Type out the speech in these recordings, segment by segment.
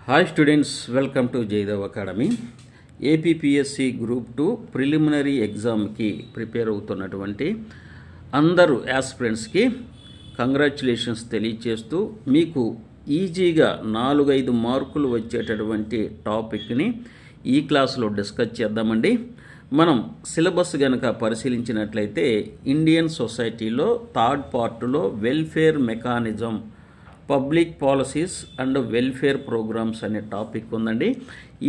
Hi students, welcome to Jaidev academy. APPSC group 2 preliminary ఎగ్జామ్కి prepare అవుతున్నటువంటి అందరూ యాస్పిరెంట్స్కి కంగ్రాచ్యులేషన్స్ తెలియజేస్తూ మీకు ఈజీగా 4-5 మార్కులు వచ్చేటటువంటి టాపిక్ని ఈ క్లాస్లో డిస్కస్ చేద్దామండి. మనం సిలబస్ కనుక పరిశీలించినట్లయితే ఇండియన్ సొసైటీలో థర్డ్ పార్ట్లో welfare mechanism, public policies and welfare programmes అనే టాపిక్ ఉందండి.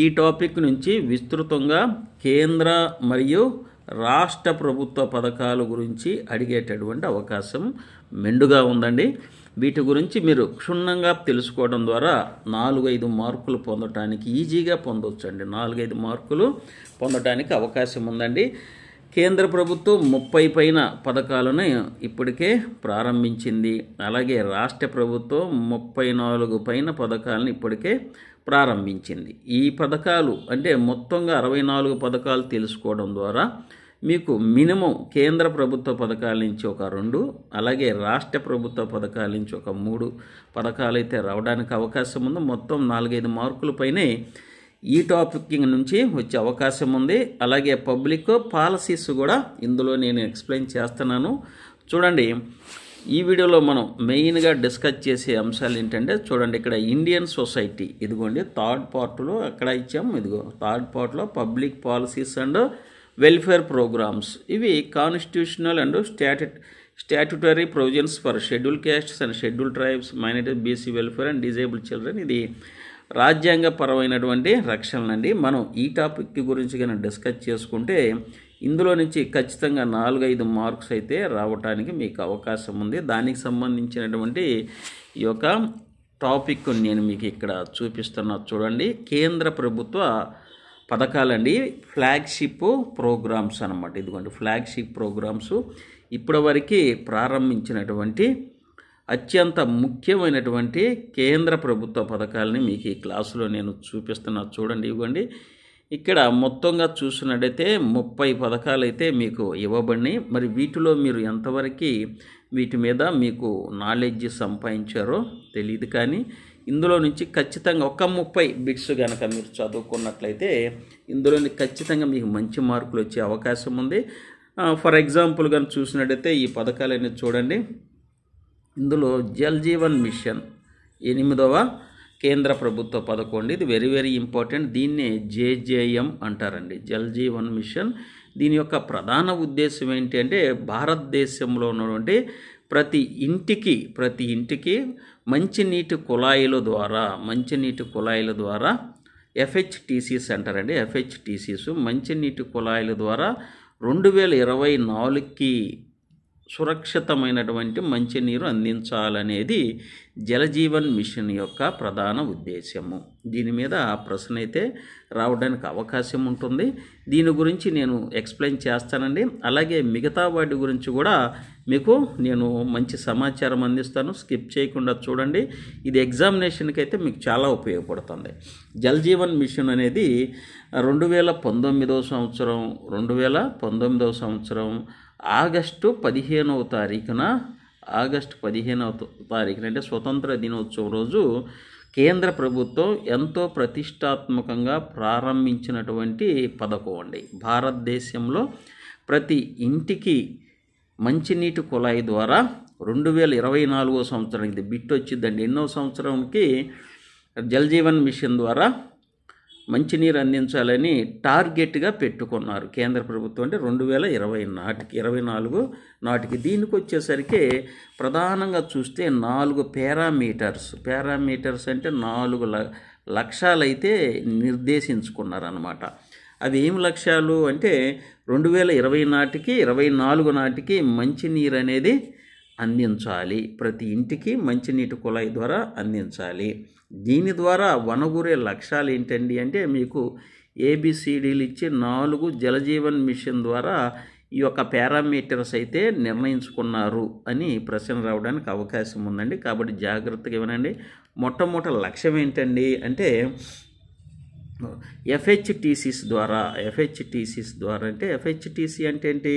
ఈ టాపిక్ నుంచి విస్తృతంగా కేంద్ర మరియు రాష్ట్ర ప్రభుత్వ పథకాల గురించి అడిగేటటువంటి అవకాశం మెండుగా ఉందండి. వీటి గురించి మీరు క్షుణ్ణంగా తెలుసుకోవడం ద్వారా 4-5 మార్కులు పొందటానికి ఈజీగా పొందవచ్చండి. 4-5 మార్కులు పొందటానికి అవకాశం ఉందండి. కేంద్ర ప్రభుత్వం 30 పైన పథకాలను ఇప్పటికే ప్రారంభించింది. అలాగే రాష్ట్ర ప్రభుత్వం 34 పైన పథకాలను ఇప్పటికే ప్రారంభించింది. ఈ పథకాలు అంటే మొత్తంగా 64 పథకాలు తెలుసుకోవడం ద్వారా మీకు మినిమం కేంద్ర ప్రభుత్వ పథకాల నుంచి ఒక 2, అలాగే రాష్ట్ర ప్రభుత్వ పథకాల నుంచి ఒక 3 పథకాలు అయితే రావడానికి అవకాశం ఉంది. మొత్తం 4-5 మార్కుల పైనే ఈ టాపిక్ నుంచి వచ్చే అవకాశం ఉంది. అలాగే పబ్లిక్ పాలసీస్ కూడా ఇందులో నేను ఎక్స్ప్లెయిన్ చేస్తున్నాను. చూడండి, ఈ వీడియోలో మనం మెయిన్గా డిస్కస్ చేసే అంశాలు ఏంటంటే, చూడండి ఇక్కడ ఇండియన్ సొసైటీ, ఇదిగోండి థర్డ్ పార్ట్లో అక్కడ ఇచ్చాము. ఇదిగో థర్డ్ పార్ట్లో public policies and welfare programmes, ఇవి constitutional and statutory provisions for schedule castes and schedule tribes, minority, BC welfare and disabled children. ఇది రాజ్యాంగపరమైనటువంటి రక్షణలండి. మనం ఈ టాపిక్ గురించి కనుక డిస్కస్ చేసుకుంటే ఇందులో నుంచి ఖచ్చితంగా 4-5 మార్క్స్ అయితే రావడానికి మీకు అవకాశం ఉంది. దానికి సంబంధించినటువంటి ఈ యొక్క టాపిక్ నేను మీకు ఇక్కడ చూపిస్తున్నా. చూడండి, కేంద్ర ప్రభుత్వ పథకాలండి, ఫ్లాగ్షిప్ ప్రోగ్రామ్స్ అన్నమాట. ఇదిగోండి ఫ్లాగ్షిప్ ప్రోగ్రామ్స్, ఇప్పటివరకు ప్రారంభించినటువంటి అత్యంత ముఖ్యమైనటువంటి కేంద్ర ప్రభుత్వ పథకాలని మీకు ఈ క్లాసులో నేను చూపిస్తున్నా. చూడండి, ఇవ్వండి ఇక్కడ మొత్తంగా చూసినట్టయితే 30 పథకాలు అయితే మీకు ఇవ్వబడినాయి. మరి వీటిలో మీరు ఎంతవరకు వీటి మీద మీకు నాలెడ్జ్ సంపాదించారో తెలియదు, కానీ ఇందులో నుంచి ఖచ్చితంగా ఒక 30 బిట్స్ కనుక మీరు చదువుకున్నట్లయితే ఇందులో ఖచ్చితంగా మీకు మంచి మార్కులు వచ్చే అవకాశం ఉంది. ఫర్ ఎగ్జాంపుల్ కనుక చూసినట్టయితే ఈ పథకాలన్నీ చూడండి. ఇందులో జల్ జీవన్ మిషన్ 8వ కేంద్ర ప్రభుత్వ పథకం. ఇది వెరీ వెరీ ఇంపార్టెంట్. దీన్నే జేజేఎం అంటారండి, జల్ జీవన్ మిషన్. దీని యొక్క ప్రధాన ఉద్దేశం ఏంటి అంటే, భారతదేశంలో ఉన్నటువంటి ప్రతి ఇంటికి మంచినీటి కుళాయిల ద్వారా ఎఫ్హెచ్టీసీస్ అంటారండి. ఎఫ్హెచ్టీసీస్ మంచినీటి కుళాయిల ద్వారా 2024కి సురక్షితమైనటువంటి మంచినీరు అందించాలనేది జలజీవన్ మిషన్ యొక్క ప్రధాన ఉద్దేశము. దీని మీద ప్రశ్న అయితే రావడానికి అవకాశం ఉంటుంది. దీని గురించి నేను ఎక్స్ప్లెయిన్ చేస్తానండి. అలాగే మిగతా వాటి గురించి కూడా మీకు నేను మంచి సమాచారం అందిస్తాను. స్కిప్ చేయకుండా చూడండి. ఇది ఎగ్జామినేషన్కి అయితే మీకు చాలా ఉపయోగపడుతుంది. జలజీవన్ మిషన్ అనేది 2019వ సంవత్సరం ఆగస్టు 15వ తారీఖున అంటే స్వతంత్ర దినోత్సవం రోజు కేంద్ర ప్రభుత్వం ఎంతో ప్రతిష్టాత్మకంగా ప్రారంభించినటువంటి పథకం అండి. భారతదేశంలో ప్రతి ఇంటికి మంచినీటి కుళాయి ద్వారా 2024వ సంవత్సరానికి ఇది బిట్ వచ్చిందండి. ఎన్నో సంవత్సరానికి జలజీవన్ మిషన్ ద్వారా మంచినీరు అందించాలని టార్గెట్గా పెట్టుకున్నారు కేంద్ర ప్రభుత్వం. అంటే 2024 నాటికి. దీనికి వచ్చేసరికి ప్రధానంగా చూస్తే 4 పారామీటర్స్ అంటే 4 లక్ష్యాలు అయితే నిర్దేశించుకున్నారన్నమాట. అవి ఏం లక్ష్యాలు అంటే 2024 నాటికి మంచినీరు అనేది అందించాలి, ప్రతి ఇంటికి మంచినీటి కుళాయి ద్వారా అందించాలి. దీని ద్వారా వనగూరే లక్ష్యాలు ఏంటండి అంటే, మీకు ABCDలు ఇచ్చి 4 జలజీవన్ మిషన్ ద్వారా ఈ యొక్క పారామీటర్స్ అయితే నిర్ణయించుకున్నారు అని ప్రశ్న రావడానికి అవకాశం ఉందండి. కాబట్టి జాగ్రత్తగా వినండి. మొట్టమొదటి లక్ష్యం ఏంటండి అంటే, ఎఫ్హెచ్టీసీస్ ద్వారా అంటే ఎఫ్హెచ్టీసీ అంటే ఏంటి?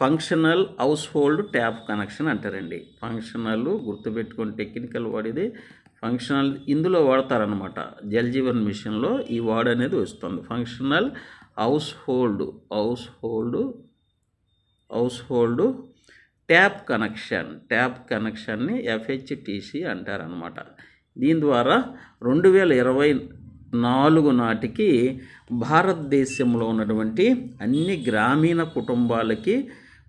Functional household tap connection అంటారండి. ఫంక్షనల్ గుర్తుపెట్టుకొని టెక్నికల్ వాడిది ఫంక్షనల్ ఇందులో వాడతారనమాట. జల్ జీవన్ మిషన్లో ఈ వర్డ్ అనేది వస్తుంది. ఫంక్షనల్ హౌస్ హోల్డ్ ట్యాప్ కనెక్షన్ని FHTC అంటారనమాట. దీని ద్వారా 2024 నాటికి భారతదేశంలో ఉన్నటువంటి అన్ని గ్రామీణ కుటుంబాలకి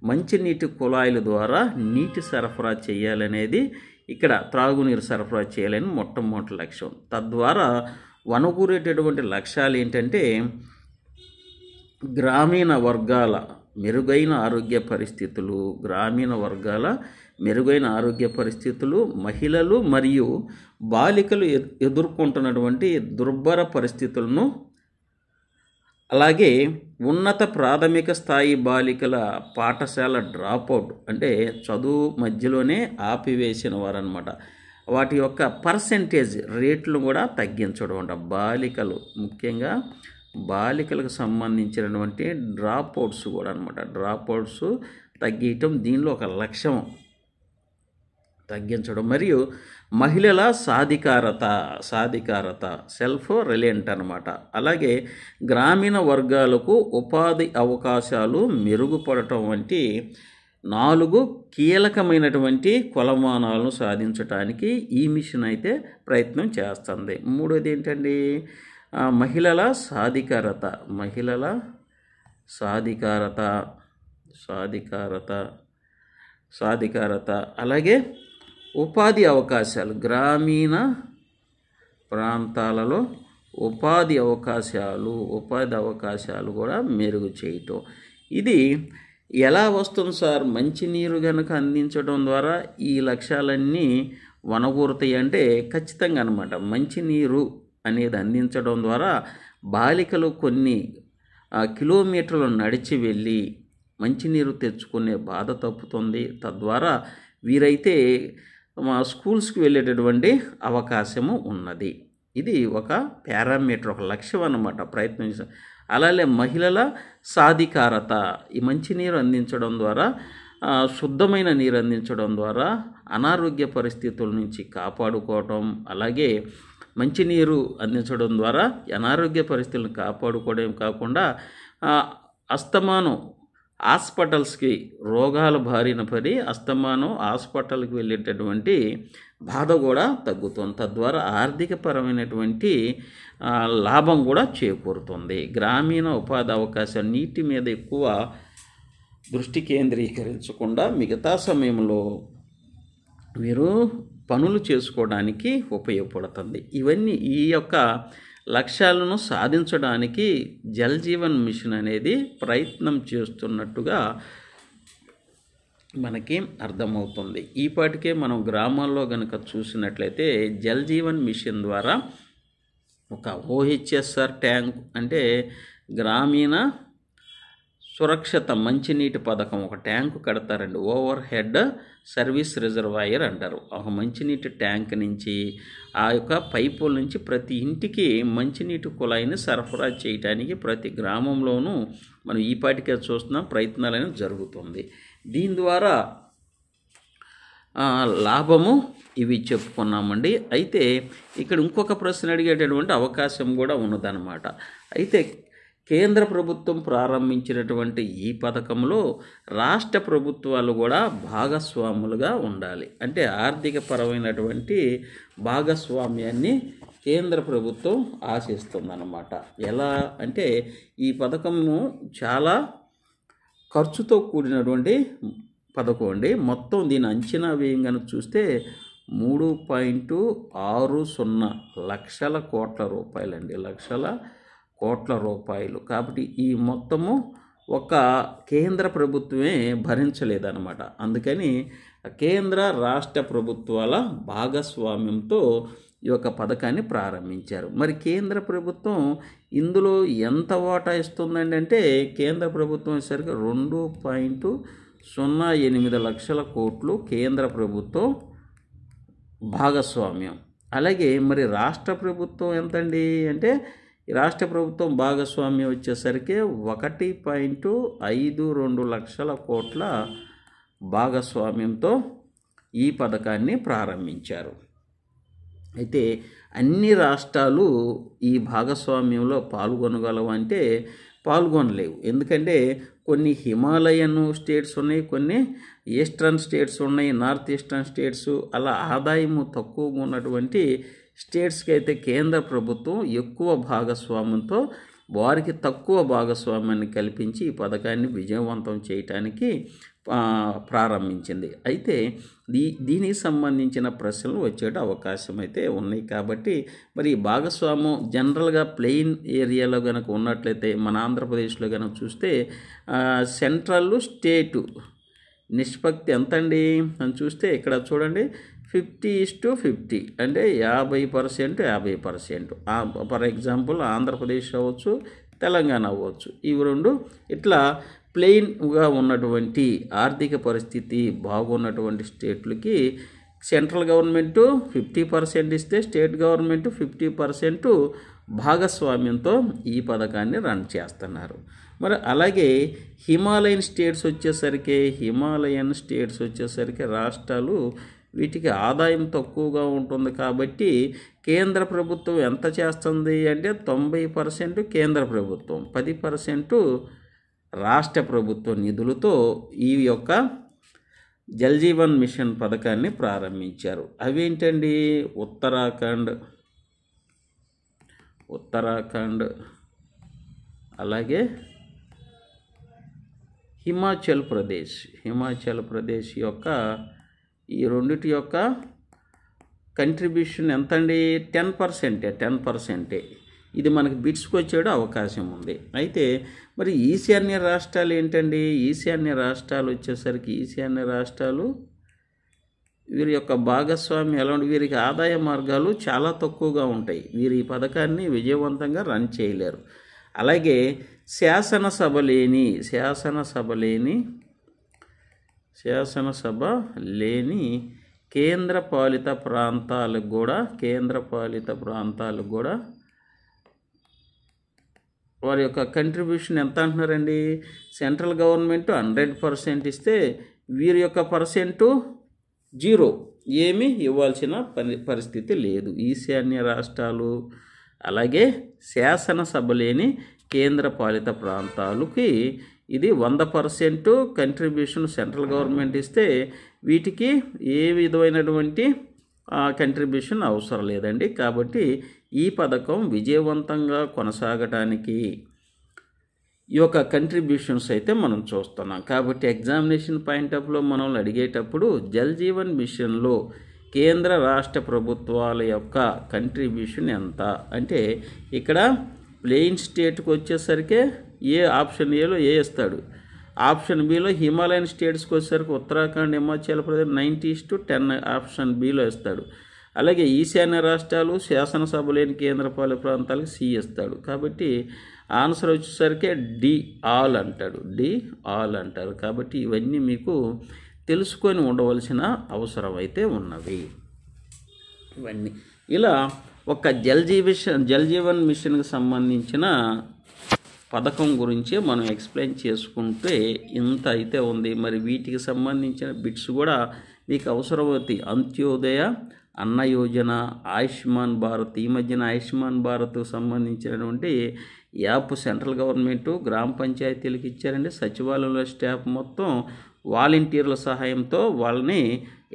మంచినీటి కుళాయిల ద్వారా నీటి సరఫరా చేయాలనేది, ఇక్కడ త్రాగునీరు సరఫరా చేయాలని మొట్టమొదటి లక్ష్యం. తద్వారా వనగూరేటటువంటి లక్ష్యాలు ఏంటంటే గ్రామీణ వర్గాల మెరుగైన ఆరోగ్య పరిస్థితులు, మహిళలు మరియు బాలికలు ఎదుర్కొంటున్నటువంటి దుర్భర పరిస్థితులను, అలాగే ఉన్నత ప్రాథమిక స్థాయి బాలికల పాఠశాల డ్రాపౌట్ అంటే చదువు మధ్యలోనే ఆపివేసిన వారనమాట, వాటి యొక్క పర్సెంటేజ్ రేట్లు కూడా తగ్గించడం అంట. ముఖ్యంగా బాలికలకు సంబంధించినటువంటి డ్రాపౌట్స్ కూడా అనమాట. డ్రాపౌట్స్ తగ్గించడం దీనిలో ఒక లక్ష్యం, తగ్గించడం. మరియు మహిళల సాధికారత సెల్ఫ్ రిలయంట్ అనమాట. అలాగే గ్రామీణ వర్గాలకు ఉపాధి అవకాశాలు మెరుగుపడటం వంటి 4 కీలకమైనటువంటి కొలమానాలను సాధించడానికి ఈ మిషన్ అయితే ప్రయత్నం చేస్తుంది. మూడోది ఏంటండి, మహిళల సాధికారత అలాగే ఉపాధి అవకాశాలు, గ్రామీణ ప్రాంతాలలో ఉపాధి అవకాశాలు కూడా మెరుగు చేయటం. ఇది ఎలా వస్తుంది సార్? మంచినీరు కనుక అందించడం ద్వారా ఈ లక్ష్యాలన్నీ వనగూరుతాయి అంటే ఖచ్చితంగా అనమాట. మంచినీరు అనేది అందించడం ద్వారా బాలికలు కొన్ని కిలోమీటర్లు నడిచి వెళ్ళి మంచినీరు తెచ్చుకునే బాధ తప్పుతుంది. తద్వారా వీరైతే మా స్కూల్స్కి వెళ్ళేటటువంటి అవకాశము ఉన్నది. ఇది ఒక పారామీటర్, ఒక లక్ష్యం అన్నమాట ప్రయత్నించ. అలాగే మహిళల సాధికారత, ఈ మంచినీరు అందించడం ద్వారా, శుద్ధమైన నీరు అందించడం ద్వారా అనారోగ్య పరిస్థితుల నుంచి కాపాడుకోవటం, అలాగే మంచినీరు అందించడం ద్వారా అనారోగ్య పరిస్థితులను కాపాడుకోవడం కాకుండా అస్తమానం హాస్పిటల్స్కి రోగాల బారిన పడి హాస్పిటల్కి వెళ్ళేటటువంటి బాధ కూడా తగ్గుతుంది. తద్వారా ఆర్థికపరమైనటువంటి లాభం కూడా చేకూరుతుంది. గ్రామీణ ఉపాధి అవకాశాలు, నీటి మీద ఎక్కువ దృష్టి కేంద్రీకరించకుండా మిగతా సమయంలో మీరు పనులు చేసుకోవడానికి ఉపయోగపడుతుంది. ఇవన్నీ ఈ యొక్క లక్ష్యాలను సాధించడానికి జల్ జీవన్ మిషన్ అనేది ప్రయత్నం చేస్తున్నట్టుగా మనకి అర్థమవుతుంది. ఈపాటికే మనం గ్రామాల్లో కనుక చూసినట్లయితే జల్ జీవన్ మిషన్ ద్వారా ఒక OHSR ట్యాంక్ అంటే గ్రామీణ సురక్షిత మంచినీటి పథకం, ఒక ట్యాంకు కడతారండి. ఓవర్ హెడ్ సర్వీస్ రిజర్వాయర్ అంటారు. ఒక మంచినీటి ట్యాంక్ నుంచి ఆ యొక్క పైపుల నుంచి ప్రతి ఇంటికి మంచినీటి కుళాయిని సరఫరా చేయడానికి ప్రతి గ్రామంలోనూ మనం ఈపాటికే చూస్తున్నాం, ప్రయత్నాలు అనేది జరుగుతుంది. దీని ద్వారా లాభము ఇవి చెప్పుకున్నామండి. అయితే ఇక్కడ ఇంకొక ప్రశ్న అడిగేటటువంటి అవకాశం కూడా ఉన్నదన్నమాట. అయితే కేంద్ర ప్రభుత్వం ప్రారంభించినటువంటి ఈ పథకంలో రాష్ట్ర ప్రభుత్వాలు కూడా భాగస్వాములుగా ఉండాలి. అంటే ఆర్థిక పరమైనటువంటి భాగస్వామ్యాన్ని కేంద్ర ప్రభుత్వం ఆశిస్తుందన్నమాట. ఎలా అంటే ఈ పథకము చాలా ఖర్చుతో కూడినటువంటి పథకం అండి. మొత్తం దీని అంచనా వ్యయం కనుక చూస్తే 3.60 లక్షల కోట్ల రూపాయలండి, కోట్ల రూపాయలు. కాబట్టి ఈ మొత్తము ఒక కేంద్ర ప్రభుత్వమే భరించలేదన్నమాట. అందుకని కేంద్ర రాష్ట్ర ప్రభుత్వాల భాగస్వామ్యంతో ఈ యొక్క పథకాన్ని ప్రారంభించారు. మరి కేంద్ర ప్రభుత్వం ఇందులో ఎంత వాటా ఇస్తుందండి అంటే కేంద్ర ప్రభుత్వం సరిగ్గా 2.08 లక్షల కోట్లు కేంద్ర ప్రభుత్వం భాగస్వామ్యం. అలాగే మరి రాష్ట్ర ప్రభుత్వం ఎంతండి అంటే ఈ రాష్ట్ర ప్రభుత్వం భాగస్వామ్యం వచ్చేసరికి 1.52 లక్షల కోట్ల భాగస్వామ్యంతో ఈ పథకాన్ని ప్రారంభించారు. అయితే అన్ని రాష్ట్రాలు ఈ భాగస్వామ్యంలో పాల్గొనగలవంటే పాల్గొనలేవు. ఎందుకంటే కొన్ని హిమాలయన్ స్టేట్స్ ఉన్నాయి, కొన్ని ఈస్టర్న్ స్టేట్స్ ఉన్నాయి, నార్త్ ఈస్టర్న్ స్టేట్స్. అలా ఆదాయము తక్కువగా ఉన్నటువంటి స్టేట్స్కి అయితే కేంద్ర ప్రభుత్వం ఎక్కువ భాగస్వామ్యంతో వారికి తక్కువ భాగస్వామ్యాన్ని కల్పించి ఈ పథకాన్ని విజయవంతం చేయటానికి ప్రారంభించింది. అయితే దీనికి సంబంధించిన ప్రశ్నలు వచ్చే అవకాశం అయితే ఉన్నాయి. కాబట్టి మరి ఈ భాగస్వామ్యం జనరల్గా ప్లెయిన్ ఏరియాలో కనుక ఉన్నట్లయితే మన ఆంధ్రప్రదేశ్లో కనుక చూస్తే సెంట్రల్ స్టేటు నిష్పత్తి ఎంతండి అని చూస్తే ఇక్కడ చూడండి 50:50, అంటే 50% 50%. ఫర్ ఎగ్జాంపుల్ ఆంధ్రప్రదేశ్ అవ్వచ్చు, తెలంగాణ అవ్వచ్చు, ఇవి రెండు ఇట్లా ప్లెయిన్గా ఉన్నటువంటి ఆర్థిక పరిస్థితి బాగున్నటువంటి స్టేట్లకి సెంట్రల్ గవర్నమెంటు 50% ఇస్తే స్టేట్ గవర్నమెంట్ 50% భాగస్వామ్యంతో ఈ పథకాన్ని రన్ చేస్తున్నారు. మరి అలాగే హిమాలయన్ స్టేట్స్ వచ్చేసరికి రాష్ట్రాలు వీటికి ఆదాయం తక్కువగా ఉంటుంది. కాబట్టి కేంద్ర ప్రభుత్వం ఎంత చేస్తుంది అంటే 90% కేంద్ర ప్రభుత్వం, 10% రాష్ట్ర ప్రభుత్వ నిధులతో ఈ యొక్క జల్ జీవన్ మిషన్ పథకాన్ని ప్రారంభించారు. అవేంటండి? ఉత్తరాఖండ్ అలాగే హిమాచల్ ప్రదేశ్ యొక్క ఈ రెండిటి యొక్క కంట్రిబ్యూషన్ ఎంతండి? 10%. ఇది మనకి బిట్స్కి వచ్చేడు అవకాశం ఉంది. అయితే మరి ఈశాన్య రాష్ట్రాలు ఏంటండి? ఈశాన్య రాష్ట్రాలు వీరి యొక్క భాగస్వామ్యం ఎలా ఉంటుంది? వీరికి ఆదాయ మార్గాలు చాలా తక్కువగా ఉంటాయి. వీరు ఈ పథకాన్ని విజయవంతంగా రన్ చేయలేరు. అలాగే శాసనసభ లేని కేంద్రపాలిత ప్రాంతాలకు కూడా వారి యొక్క కంట్రిబ్యూషన్ ఎంత అంటున్నారండి? సెంట్రల్ గవర్నమెంట్ 100% ఇస్తే వీరి యొక్క పర్సెంటు 0, ఏమీ ఇవ్వాల్సిన పరిస్థితి లేదు. ఈశాన్య రాష్ట్రాలు అలాగే శాసనసభ లేని కేంద్రపాలిత ప్రాంతాలకి ఇది 100% కంట్రిబ్యూషన్ సెంట్రల్ గవర్నమెంట్ ఇస్తే వీటికి ఏ విధమైనటువంటి కంట్రిబ్యూషన్ అవసరం లేదండి. కాబట్టి ఈ పథకం విజయవంతంగా కొనసాగటానికి ఈ యొక్క కంట్రిబ్యూషన్స్ అయితే మనం చూస్తున్నాం. కాబట్టి ఎగ్జామినేషన్ పాయింట్ ఆఫ్లో మనం అడిగేటప్పుడు జల్ జీవన్ మిషన్లో కేంద్ర రాష్ట్ర ప్రభుత్వాల యొక్క కంట్రిబ్యూషన్ ఎంత అంటే ఇక్కడ ప్లెయిన్ స్టేట్కి వచ్చేసరికి ఆప్షన్ ఏలో ఇస్తాడు, ఆప్షన్ బిలో హిమాలయన్ స్టేట్స్కి వచ్చేసరికి ఉత్తరాఖండ్, హిమాచల్ ప్రదేశ్ 90:10 ఆప్షన్ బిలో ఇస్తాడు. అలాగే ఈశాన్య రాష్ట్రాలు శాసనసభ లేని కేంద్రపాలిత ప్రాంతాలకు సి ఇస్తాడు. కాబట్టి ఆన్సర్ వచ్చేసరికి డి ఆల్ అంటారు. కాబట్టి ఇవన్నీ మీకు తెలుసుకొని ఉండవలసిన అవసరం అయితే ఉన్నవి. ఇవన్నీ ఇలా ఒక జల్ జీవన్ మిషన్కి సంబంధించిన పథకం గురించి మనం ఎక్స్ప్లెయిన్ చేసుకుంటే ఇంత అయితే ఉంది. మరి వీటికి సంబంధించిన బిట్స్ కూడా మీకు అవసరమవుతాయి. అంత్యోదయ అన్న యోజన, ఆయుష్మాన్ భారత్, ఈ మధ్యన ఆయుష్మాన్ భారత్కు సంబంధించినటువంటి యాప్ సెంట్రల్ గవర్నమెంటు గ్రామ పంచాయతీలకు ఇచ్చారండి. సచివాలయంలో స్టాఫ్ మొత్తం వాలంటీర్ల సహాయంతో వాళ్ళని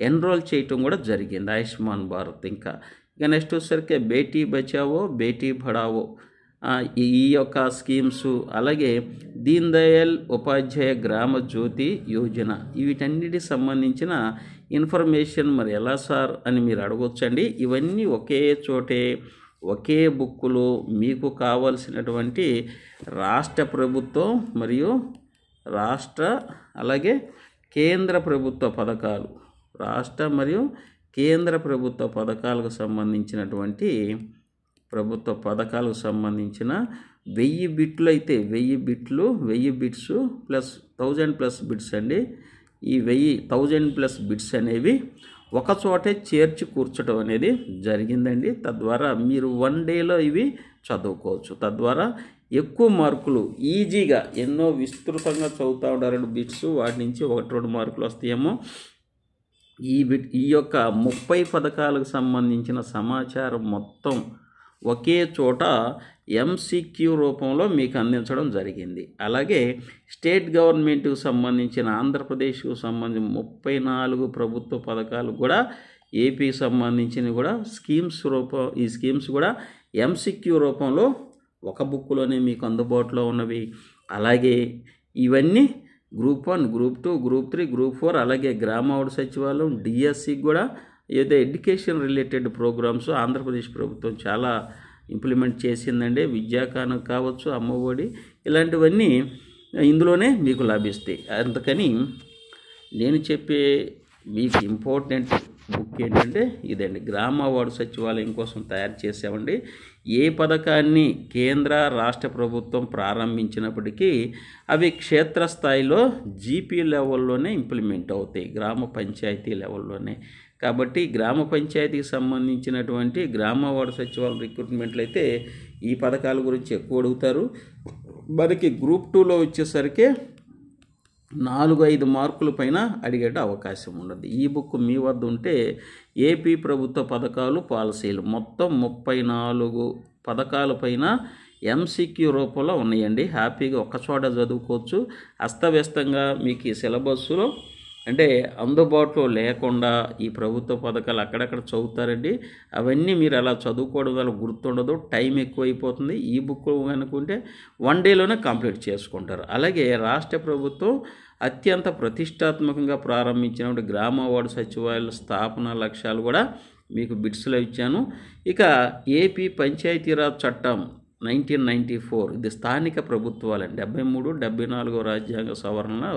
ఎన్రోల్ చేయటం కూడా జరిగింది ఆయుష్మాన్ భారత్. ఇంకా నెక్స్ట్ వచ్చేసరికి బేటీ బచావో బేటీ పడావో ఈ యొక్క స్కీమ్స్, అలాగే దీన్ దయాళ్ ఉపాధ్యాయ గ్రామ జ్యోతి యోజన, వీటన్నిటికి సంబంధించిన ఇన్ఫర్మేషన్ మరి ఎలా సార్ అని మీరు అడగొచ్చండి. ఇవన్నీ ఒకే చోటే ఒకే బుక్కులో మీకు కావలసినటువంటి రాష్ట్ర ప్రభుత్వం మరియు అలాగే కేంద్ర ప్రభుత్వ పథకాలు, రాష్ట్ర మరియు కేంద్ర ప్రభుత్వ పథకాలకు సంబంధించినటువంటి ప్రభుత్వ సంబంధించిన 1000 బిట్లు అయితే 1000 బిట్స్ ప్లస్ 1000+ బిట్స్ అండి. ఈ 1000+ బిట్స్ అనేవి ఒక చోటే చేర్చి కూర్చడం అనేది జరిగిందండి. తద్వారా మీరు 1 డేలో ఇవి చదువుకోవచ్చు. తద్వారా ఎక్కువ మార్కులు ఈజీగా ఎన్నో విస్తృతంగా చదువుతూ ఉండాలండి బిట్స్, వాటి నుంచి 1-2 మార్కులు వస్తాయేమో. ఈ యొక్క 30 పథకాలకు సంబంధించిన సమాచారం మొత్తం ఒకే చోట ఎంసీక్యూ రూపంలో మీకు అందించడం జరిగింది. అలాగే స్టేట్ గవర్నమెంట్కు సంబంధించిన ఆంధ్రప్రదేశ్కు సంబంధించిన 34 ప్రభుత్వ పథకాలు కూడా ఏపీకి సంబంధించినవి కూడా ఈ స్కీమ్స్ కూడా ఎంసీక్యూ రూపంలో ఒక బుక్లోనే మీకు అందుబాటులో ఉన్నవి. అలాగే ఇవన్నీ గ్రూప్ 1, గ్రూప్ 2, గ్రూప్ 3, గ్రూప్ 4, అలాగే గ్రామ వార్డు సచివాలయం, డిఎస్సికి కూడా ఏదో ఎడ్యుకేషన్ రిలేటెడ్ ప్రోగ్రామ్స్ ఆంధ్రప్రదేశ్ ప్రభుత్వం చాలా ఇంప్లిమెంట్ చేసిందండి. విద్యాకాను కావచ్చు, అమ్మఒడి, ఇలాంటివన్నీ ఇందులోనే మీకు లభిస్తాయి. అందుకని నేను చెప్పే మీకు ఇంపార్టెంట్ బుక్ ఏంటంటే ఇదండి, గ్రామ వార్డు సచివాలయం కోసం తయారు చేసామండి. ఏ పథకాన్ని కేంద్ర రాష్ట్ర ప్రభుత్వం ప్రారంభించినప్పటికీ అవి క్షేత్రస్థాయిలో జీపీ లెవెల్లోనే ఇంప్లిమెంట్ అవుతాయి, గ్రామ పంచాయతీ లెవెల్లోనే. కాబట్టి గ్రామ పంచాయతీకి సంబంధించినటువంటి గ్రామ వార్డు సచివాలయం రిక్రూట్మెంట్లు అయితే ఈ పథకాల గురించి ఎక్కువ అడుగుతారు. మనకి గ్రూప్ 2లో వచ్చేసరికి 4-5 మార్కుల పైన అడిగే అవకాశం ఉండదు. ఈ బుక్ మీ వద్ద ఉంటే ఏపీ ప్రభుత్వ పథకాలు, పాలసీలు మొత్తం 34 పథకాల పైన ఎంసీక్యూ రూపంలో ఉన్నాయండి. హ్యాపీగా ఒక్కచోట చదువుకోవచ్చు. అస్తవ్యస్తంగా మీకు ఈ సిలబస్సులో అంటే అందుబాటులో లేకుండా ఈ ప్రభుత్వ పథకాలు అక్కడక్కడ చదువుతారండి. అవన్నీ మీరు అలా చదువుకోవడం వల్ల గుర్తుండదు, టైం ఎక్కువైపోతుంది. ఈ బుక్ అనుకుంటే 1 డేలోనే కంప్లీట్ చేసుకుంటారు. అలాగే రాష్ట్ర ప్రభుత్వం అత్యంత ప్రతిష్టాత్మకంగా ప్రారంభించినటువంటి గ్రామ వార్డు సచివాలయాల స్థాపన లక్ష్యాలు కూడా మీకు బిట్స్లో ఇచ్చాను. ఇక ఏపీ పంచాయతీరాజ్ చట్టం 1994 ఇది స్థానిక ప్రభుత్వాలండి. 73, 74 రాజ్యాంగ సవరణలో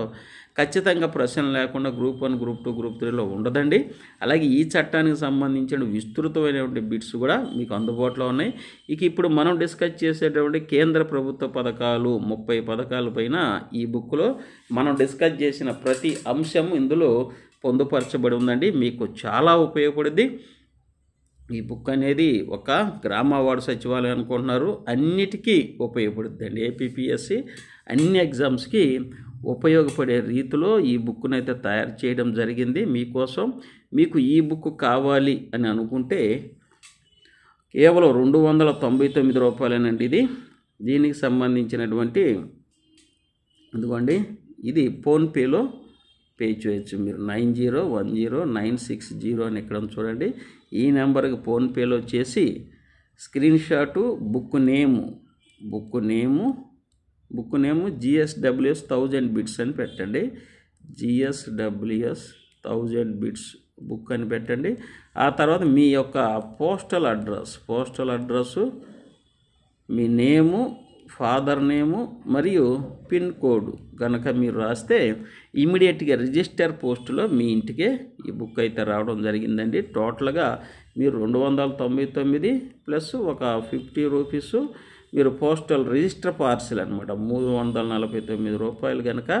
ఖచ్చితంగా ప్రశ్న లేకుండా గ్రూప్ 1, గ్రూప్ 2, గ్రూప్ 3లో ఉండదండి. అలాగే ఈ చట్టానికి సంబంధించిన విస్తృతమైనటువంటి బిట్స్ కూడా మీకు అందుబాటులో ఉన్నాయి. ఇక ఇప్పుడు మనం డిస్కస్ చేసేటువంటి కేంద్ర ప్రభుత్వ పథకాలు 30 పథకాల పైన ఈ బుక్లో మనం డిస్కస్ చేసిన ప్రతి అంశం ఇందులో పొందుపరచబడి ఉందండి. మీకు చాలా ఉపయోగపడింది. ఈ బుక్ అనేది ఒక గ్రామ వార్డు సచివాలయం అనుకుంటున్నారు, అన్నిటికీ ఉపయోగపడుతుందండి. ఏపీపీఎస్సి అన్ని ఎగ్జామ్స్కి ఉపయోగపడే రీతిలో ఈ బుక్ను అయితే తయారు చేయడం జరిగింది మీకోసం. మీకు ఈ బుక్ కావాలి అని అనుకుంటే కేవలం 299 రూపాయలేనండి ఇది. దీనికి సంబంధించినటువంటి ఇదిగోండి, ఇది ఫోన్పేలో పే చేయొచ్చు మీరు. 90109660 అని ఇక్కడ చూడండి. ఈ నెంబర్కి ఫోన్పేలో చేసి స్క్రీన్ షాటు బుక్ నేము GSWS 1000 బిట్స్ అని పెట్టండి. GSWS 1000 బిట్స్ బుక్ అని పెట్టండి. ఆ తర్వాత మీ యొక్క పోస్టల్ అడ్రస్, మీ నేము, ఫాదర్ నేము మరియు పిన్ కోడ్ కనుక మీరు రాస్తే ఇమీడియట్గా రిజిస్టర్ పోస్టులో మీ ఇంటికే ఈ బుక్ అయితే రావడం జరిగిందండి. టోటల్గా మీరు 299 ప్లస్ ఒక 50 రూపీస్ మీరు పోస్టల్ రిజిస్టర్ పార్సిల్ అనమాట 349 రూపాయలు కనుక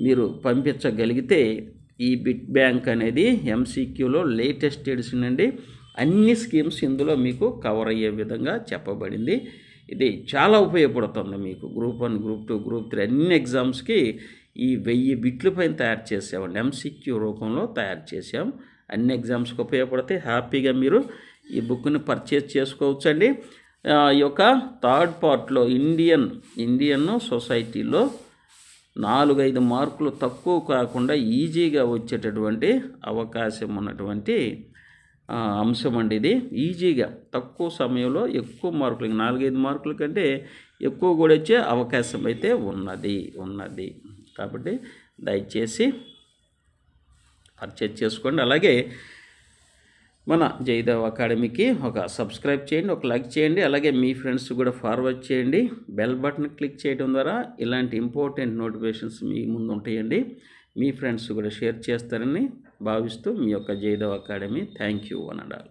మీరు పంపించగలిగితే ఈ బిట్ బ్యాంక్ అనేది ఎంసీక్యూలో లేటెస్ట్ ఎడిషన్ అండి. అన్ని స్కీమ్స్ ఇందులో మీకు కవర్ అయ్యే విధంగా చెప్పబడింది. ఇది చాలా ఉపయోగపడుతుంది మీకు. గ్రూప్ 1, గ్రూప్ 2, గ్రూప్ 3 అన్ని ఎగ్జామ్స్కి ఈ 1000 బిట్ల పైన తయారు చేసామండి. ఎంసీక్యూ రూపంలో తయారు చేసాం. అన్ని ఎగ్జామ్స్కి ఉపయోగపడతాయి. హ్యాపీగా మీరు ఈ బుక్ని పర్చేజ్ చేసుకోవచ్చండి. ఈ యొక్క థర్డ్ పార్ట్లో ఇండియన్ సొసైటీలో 4-5 మార్కులు తక్కువ కాకుండా ఈజీగా వచ్చేటటువంటి అవకాశం ఉన్నటువంటి అంశం అండి ఇది. ఈజీగా తక్కువ సమయంలో ఎక్కువ మార్కులు, 4-5 మార్కుల కంటే ఎక్కువ కూడా వచ్చే అవకాశం అయితే ఉన్నది. కాబట్టి దయచేసి పర్చేజ్ చేసుకోండి. అలాగే మన జయదేవ్ అకాడమీకి ఒక సబ్స్క్రైబ్ చేయండి, ఒక లైక్ చేయండి. అలాగే మీ ఫ్రెండ్స్ కూడా ఫార్వర్డ్ చేయండి. బెల్ బటన్ క్లిక్ చేయడం ద్వారా ఇలాంటి ఇంపార్టెంట్ నోటిఫికేషన్స్ మీ ముందు ఉంటాయండి. మీ ఫ్రెండ్స్ కూడా షేర్ చేస్తారని భావిస్తూ మీ యొక్క Jayadev Academy. Thank you one and all.